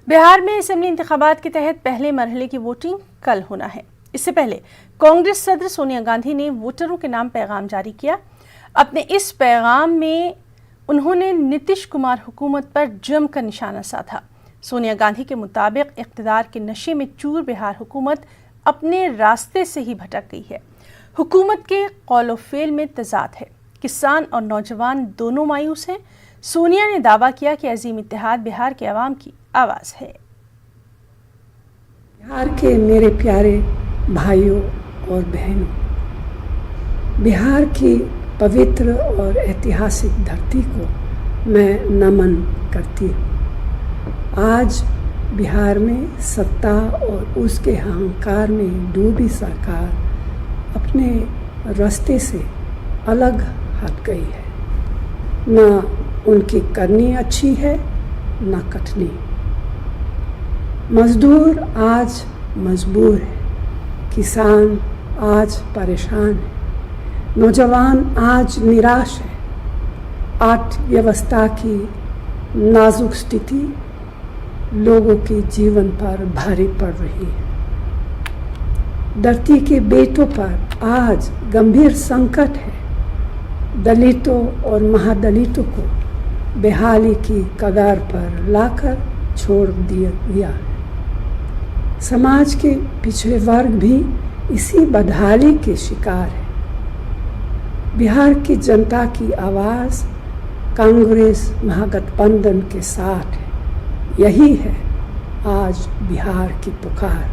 बिहार में असेंबली इंतखाबात के तहत पहले मरहले की वोटिंग कल होना है। इससे पहले कांग्रेस सदर सोनिया गांधी ने वोटरों के नाम पैगाम जारी किया। अपने इस पैगाम में उन्होंने नीतीश कुमार हुकूमत पर जमकर निशाना साधा। सोनिया गांधी के मुताबिक इक़्तिदार के नशे में चूर बिहार हुकूमत अपने रास्ते से ही भटक गई है। हुकूमत के कौलो फेल में तजाद है। किसान और नौजवान दोनों मायूस हैं। सोनिया ने दावा किया कि अजीम इत्तेहाद बिहार के अवाम की आवाज़ है। बिहार के मेरे प्यारे भाइयों और बहनों, बिहार की पवित्र और ऐतिहासिक धरती को मैं नमन करती हूँ। आज बिहार में सत्ता और उसके अहंकार में डूबी सरकार अपने रास्ते से अलग हट गई है। न उनकी करनी अच्छी है न कटनी। मजदूर आज मजबूर है, किसान आज परेशान है, नौजवान आज निराश है। अर्थव्यवस्था की नाजुक स्थिति लोगों के जीवन पर भारी पड़ रही है। धरती के बेटों पर आज गंभीर संकट है। दलितों और महादलितों को बेहाली की कगार पर लाकर छोड़ दिया गया है। समाज के पिछड़े वर्ग भी इसी बदहाली के शिकार है। बिहार की जनता की आवाज़ कांग्रेस महागठबंधन के साथ है। यही है आज बिहार की पुकार।